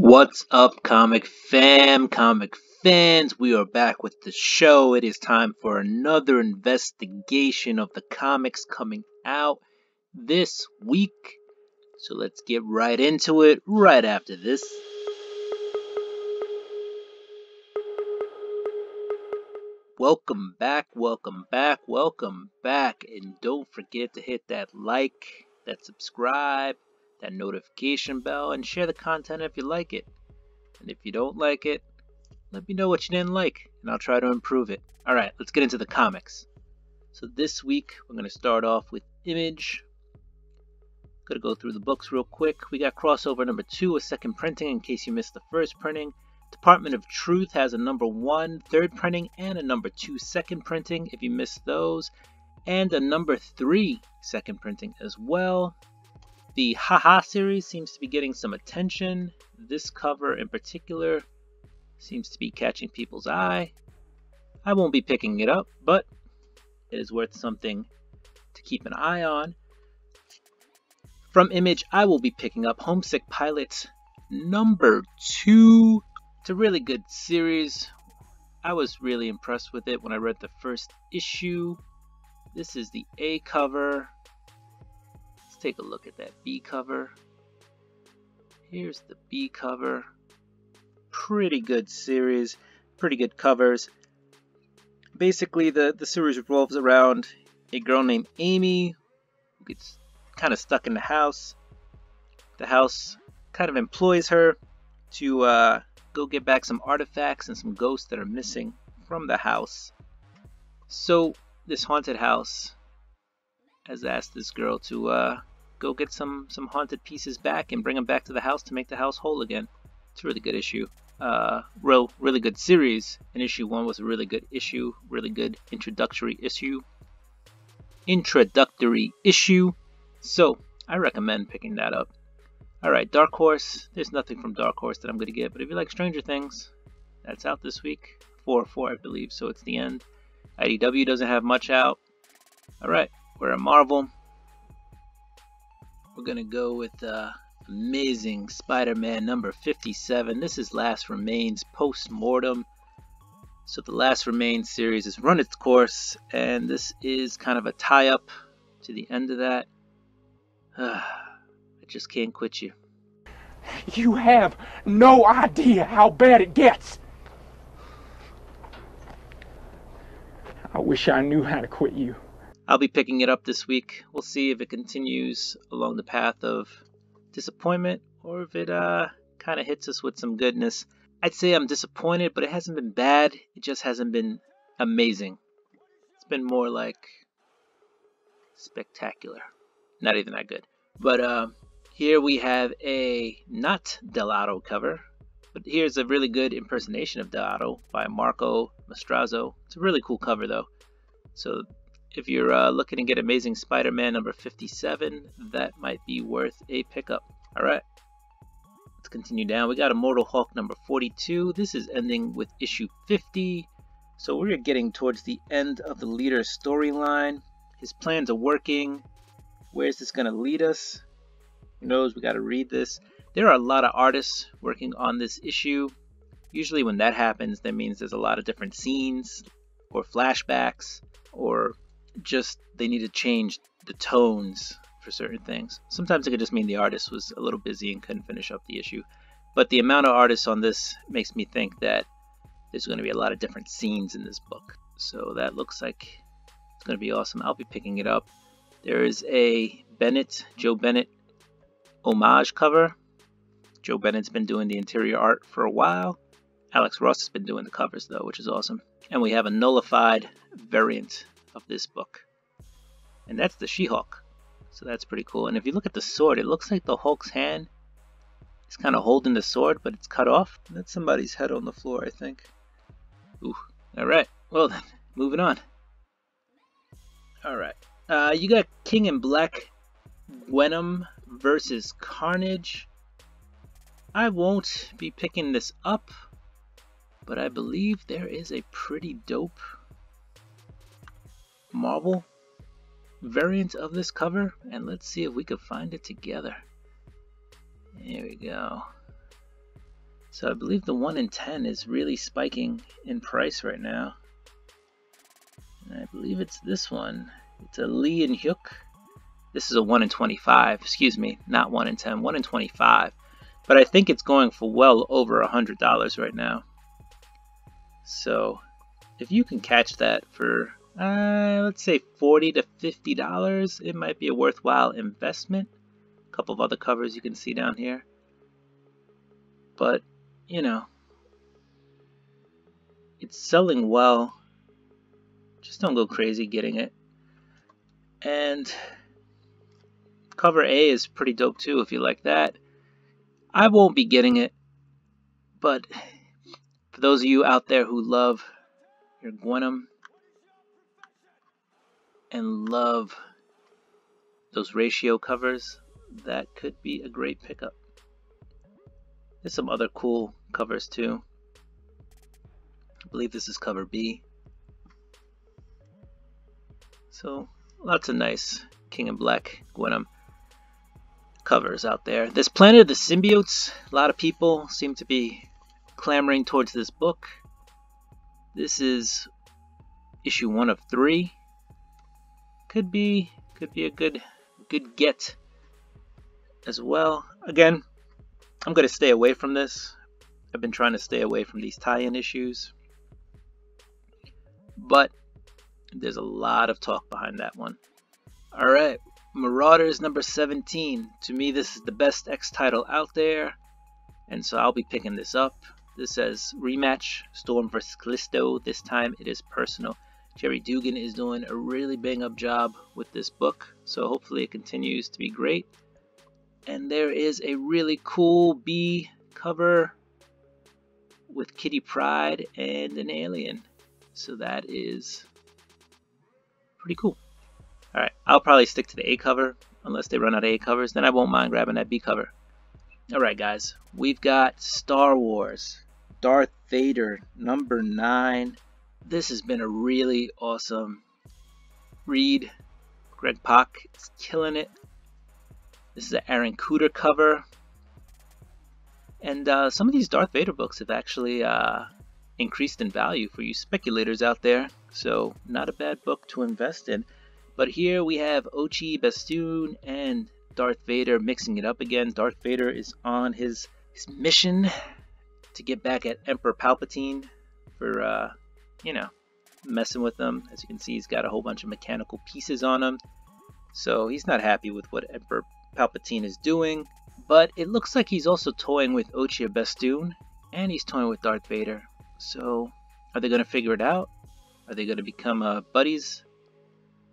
What's up, comic fans? We are back with the show. It is time for another investigation of the comics coming out this week. So let's get right into it right after this. Welcome back. And don't forget to hit that like, that subscribe, that notification bell, and share the content if you like it. And if you don't like it, let me know what you didn't like, and I'll try to improve it. Alright, let's get into the comics. So this week, we're going to start off with Image. Gonna go through the books real quick. We got crossover number 2, a second printing in case you missed the first printing. Department of Truth has a number 1 third printing and a number 2 second printing if you missed those. And a number 3 second printing as well. The Haha series seems to be getting some attention. This cover in particular seems to be catching people's eye. I won't be picking it up, but it is worth something to keep an eye on. From Image, I will be picking up Homesick Pilot number 2. It's a really good series. I was really impressed with it when I read the first issue. This is the A cover. Let's take a look at that B cover. Here's the B cover. Pretty good series, pretty good covers. Basically, the series revolves around a girl named Amy who gets kind of stuck in the house. The house kind of employs her to go get back some artifacts and some ghosts that are missing from the house. So this haunted house has asked this girl to go get some haunted pieces back and bring them back to the house to make the house whole again. It's a really good issue. Really good series. And issue 1 was a really good issue. Really good introductory issue. So I recommend picking that up. Alright, Dark Horse. There's nothing from Dark Horse that I'm going to get. But if you like Stranger Things, that's out this week. 4/4, I believe. So it's the end. IDW doesn't have much out. Alright, we're at Marvel. We're going to go with Amazing Spider-Man number 57. This is Last Remains post-mortem. So the Last Remains series has run its course, and this is kind of a tie-up to the end of that. I just can't quit you. You have no idea how bad it gets. I wish I knew how to quit you. I'll be picking it up this week. We'll see if it continues along the path of disappointment or if it kind of hits us with some goodness. I'd say I'm disappointed, but it hasn't been bad. It just hasn't been amazing. It's been more like spectacular. Not even that good. But here we have a not Delato cover, but here's a really good impersonation of Delato by Marco Mastrazzo. It's a really cool cover though. So if you're looking to get Amazing Spider-Man number 57, that might be worth a pickup. Alright, let's continue down. We got Immortal Hulk number 42. This is ending with issue 50. So we're getting towards the end of the leader storyline. His plans are working. Where's this going to lead us? Who knows? We got to read this. There are a lot of artists working on this issue. Usually when that happens, that means there's a lot of different scenes or flashbacks, or just they need to change the tones for certain things. Sometimes it could just mean the artist was a little busy and couldn't finish up the issue. But the amount of artists on this makes me think that there's going to be a lot of different scenes in this book. So that looks like it's going to be awesome. I'll be picking it up. There is a Joe Bennett homage cover. Joe Bennett's been doing the interior art for a while. Alex Ross has been doing the covers though, which is awesome. And we have a nullified variant of this book. And that's the She-Hulk. So that's pretty cool. And if you look at the sword, it looks like the Hulk's hand is kind of holding the sword, but it's cut off. That's somebody's head on the floor, I think. Ooh. Alright. Well then, moving on. Alright. You got King in Black Venom versus Carnage. I won't be picking this up, but I believe there is a pretty dope Marvel variant of this cover, and let's see if we can find it together. Here we go. So I believe the 1 in 10 is really spiking in price right now. And I believe it's this one. It's a Lee and Hyuk. This is a 1 in 25, excuse me, not 1 in 10, 1 in 25. But I think it's going for well over $100 right now. So if you can catch that for, let's say $40 to $50, it might be a worthwhile investment. A couple of other covers you can see down here. But, you know, it's selling well. Just don't go crazy getting it. And cover A is pretty dope too if you like that. I won't be getting it, but for those of you out there who love your Gwenum and love those ratio covers, that could be a great pickup. There's some other cool covers too. I believe this is cover B. So lots of nice King in Black Gwenum covers out there. This Planet of the Symbiotes, a lot of people seem to be clamoring towards this book. This is issue 1 of 3. Could be a good get as well. Again, I'm going to stay away from this. I've been trying to stay away from these tie-in issues. But there's a lot of talk behind that one. Alright, Marauders number 17. To me, this is the best X title out there, and so I'll be picking this up. This says rematch, Storm vs. Callisto. This time it is personal. Jerry Dugan is doing a really bang up job with this book, so hopefully it continues to be great. And there is a really cool B cover with Kitty Pryde and an alien. So that is pretty cool. Alright, I'll probably stick to the A cover unless they run out of A covers. Then I won't mind grabbing that B cover. Alright guys, we've got Star Wars Darth Vader number 9. This has been a really awesome read. Greg Pak is killing it. This is an Aaron Cooter cover. And some of these Darth Vader books have actually increased in value for you speculators out there. So not a bad book to invest in. But here we have Ochi Bastoon and Darth Vader mixing it up again. Darth Vader is on his mission to get back at Emperor Palpatine for, you know, messing with them. As you can see, he's got a whole bunch of mechanical pieces on him. So he's not happy with what Emperor Palpatine is doing. But it looks like he's also toying with Ochi Bastoon, and he's toying with Darth Vader. So are they going to figure it out? Are they going to become buddies?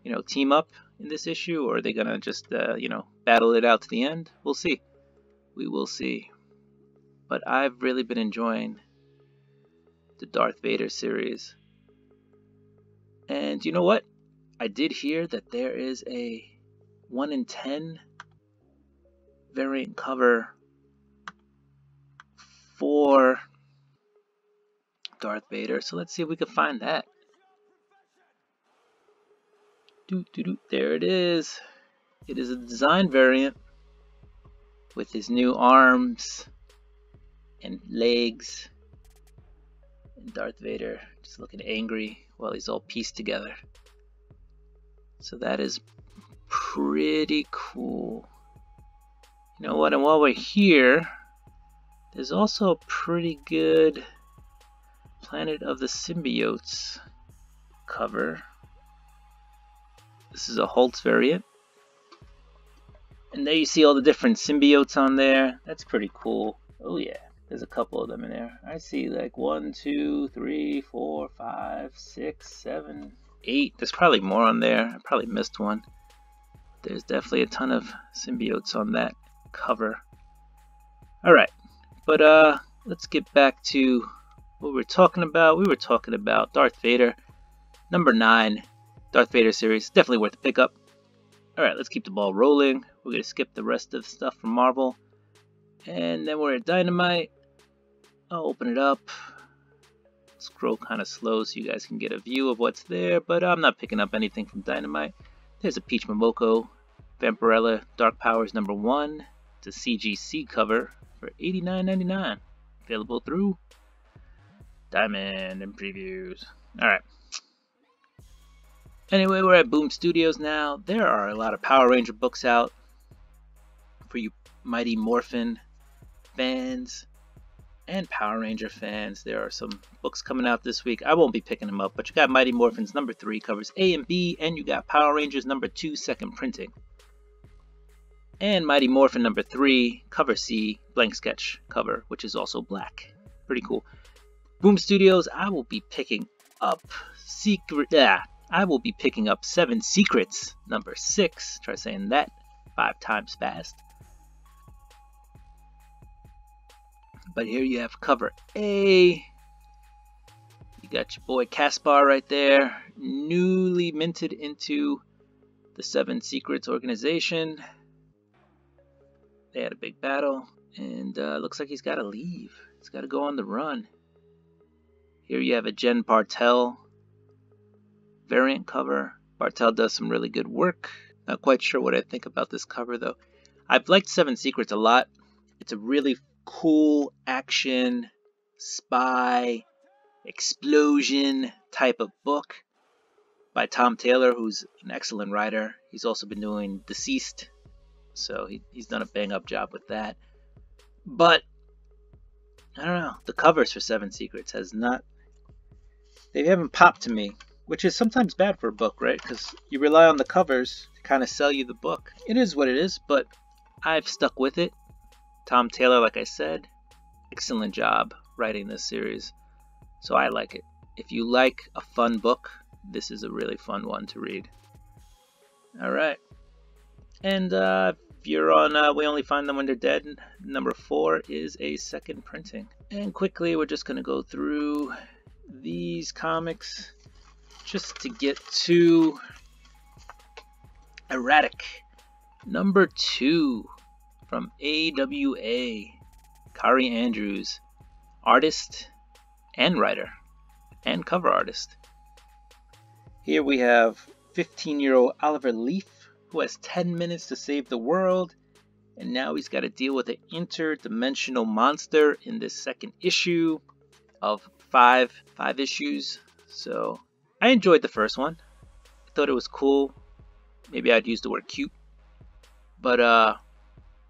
You know, team up in this issue, or are they gonna just you know, battle it out to the end? We'll see. We will see. But I've really been enjoying the Darth Vader series. And you know what? I did hear that there is a 1 in 10 variant cover for Darth Vader. So let's see if we can find that. There it is. It is a design variant with his new arms and legs. And Darth Vader just looking angry while he's all pieced together. So that is pretty cool. You know what? And while we're here, there's also a pretty good Planet of the Symbiotes cover. This is a Holtz variant. And there you see all the different symbiotes on there. That's pretty cool. Oh yeah, there's a couple of them in there. I see like 1, 2, 3, 4, 5, 6, 7, 8. There's probably more on there. I probably missed one. There's definitely a ton of symbiotes on that cover. Alright, but let's get back to what we're talking about. We were talking about Darth Vader, number 9. Darth Vader series, definitely worth a pickup. Alright, let's keep the ball rolling. We're going to skip the rest of the stuff from Marvel. And then we're at Dynamite. I'll open it up. Scroll kind of slow so you guys can get a view of what's there. But I'm not picking up anything from Dynamite. There's a Peach Momoko Vampirella Dark Powers number 1. It's a CGC cover for $89.99. Available through Diamond and Previews. Alright. Anyway, we're at Boom Studios now. There are a lot of Power Ranger books out for you Mighty Morphin fans and Power Ranger fans. There are some books coming out this week. I won't be picking them up, but you got Mighty Morphins number 3 covers A and B, and you got Power Rangers number 2 second printing. And Mighty Morphin number 3 cover C blank sketch cover, which is also black. Pretty cool. Boom Studios, I will be picking up I will be picking up 7 Secrets number 6. Try saying that 5 times fast. But here you have cover A. You got your boy Caspar right there, newly minted into the 7 Secrets organization. They had a big battle, and looks like he's got to leave. He's got to go on the run. Here you have a Jen Bartel variant cover. Bartel does some really good work. Not quite sure what I think about this cover, though. I've liked 7 Secrets a lot. It's a really cool action, spy, explosion type of book by Tom Taylor, who's an excellent writer. He's also been doing Deceased, so he's done a bang-up job with that. But I don't know, the covers for 7 Secrets they haven't popped to me, which is sometimes bad for a book, right? Because you rely on the covers to kind of sell you the book. It is what it is, but I've stuck with it. Tom Taylor, like I said, excellent job writing this series, so I like it. If you like a fun book, this is a really fun one to read. Alright, and if you're on We Only Find Them When They're Dead, number 4 is a second printing. And quickly, we're just going to go through these comics just to get to Erratic, number 2. From AWA, Kari Andrews, artist and writer and cover artist. Here we have 15-year-old Oliver Leaf, who has 10 minutes to save the world, and now he's got to deal with an interdimensional monster in this second issue of five issues. So I enjoyed the first one. I thought it was cool. Maybe I'd use the word cute, but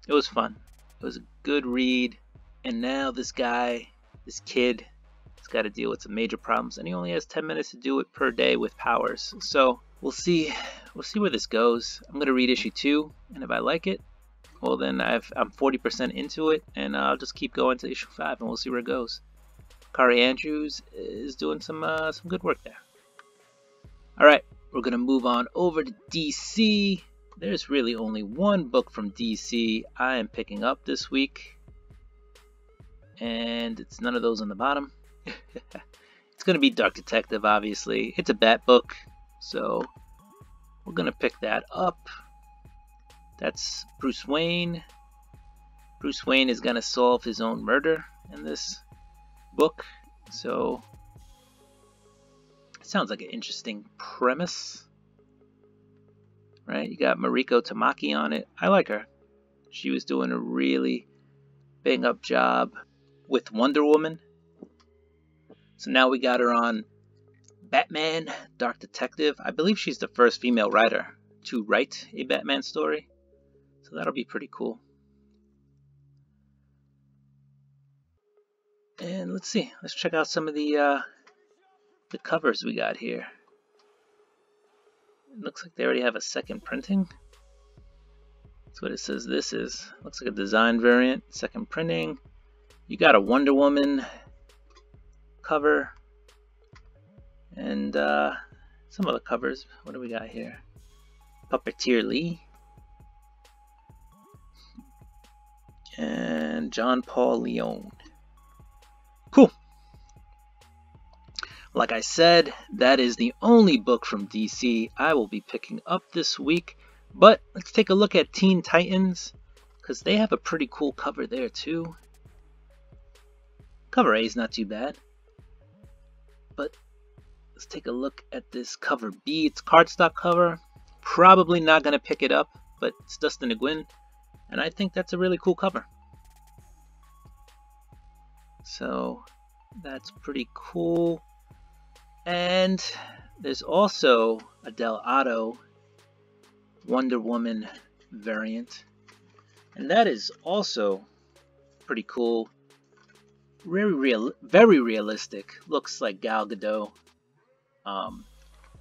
it was fun. It was a good read. And now this kid, has got to deal with some major problems. And he only has 10 minutes to do it per day with powers. So we'll see where this goes. I'm going to read issue 2. And if I like it, well then I'm 40% into it. And I'll just keep going to issue 5 and we'll see where it goes. Kari Andrews is doing some good work there. Alright, we're going to move on over to DC. There's really only one book from DC I am picking up this week, and it's none of those on the bottom. It's going to be Dark Detective, obviously. It's a Bat book, so we're going to pick that up. That's Bruce Wayne. Bruce Wayne is going to solve his own murder in this book, so it sounds like an interesting premise. Right, you got Mariko Tamaki on it. I like her. She was doing a really bang-up job with Wonder Woman. So now we got her on Batman, Dark Detective. I believe she's the first female writer to write a Batman story. So that'll be pretty cool. And let's see. Let's check out some of the covers we got here. It looks like they already have a second printing. That's what it says this is. Looks like a design variant, second printing. You got a Wonder Woman cover. And some other covers. What do we got here? Puppeteer Lee. And John Paul Leone. Cool. Like I said, that is the only book from DC I will be picking up this week. But let's take a look at Teen Titans, because they have a pretty cool cover there too. Cover A is not too bad. But let's take a look at this cover B. It's cardstock cover. Probably not going to pick it up, but it's Dustin Nguyen, and I think that's a really cool cover. So that's pretty cool. And there's also a Del Otto Wonder Woman variant, and that is also pretty cool. Very realistic. Looks like Gal Gadot.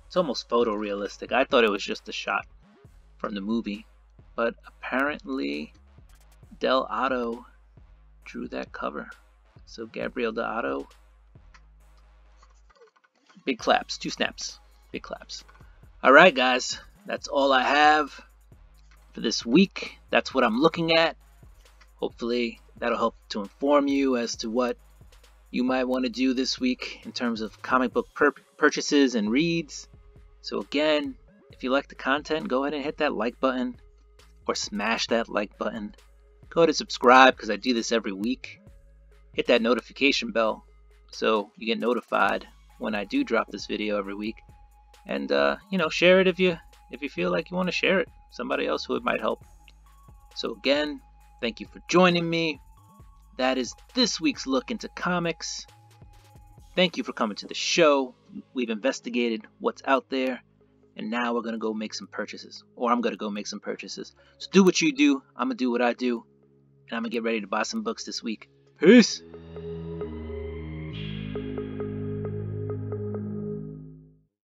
It's almost photorealistic. I thought it was just a shot from the movie, but apparently Del Otto drew that cover. So Gabriel Del Otto, big claps, 2 snaps, big claps. All right, guys, that's all I have for this week. That's what I'm looking at. Hopefully that'll help to inform you as to what you might want to do this week in terms of comic book purchases and reads. So again, if you like the content, go ahead and hit that like button or smash that like button. Go ahead and subscribe because I do this every week. Hit that notification bell so you get notified when I do drop this video every week. And share it if you feel like you want to share it. Somebody else who it might help. So again, thank you for joining me. That is this week's look into comics. Thank you for coming to the show. We've investigated what's out there, and now we're going to go make some purchases. Or I'm going to go make some purchases. So do what you do. I'm going to do what I do. And I'm going to get ready to buy some books this week. Peace!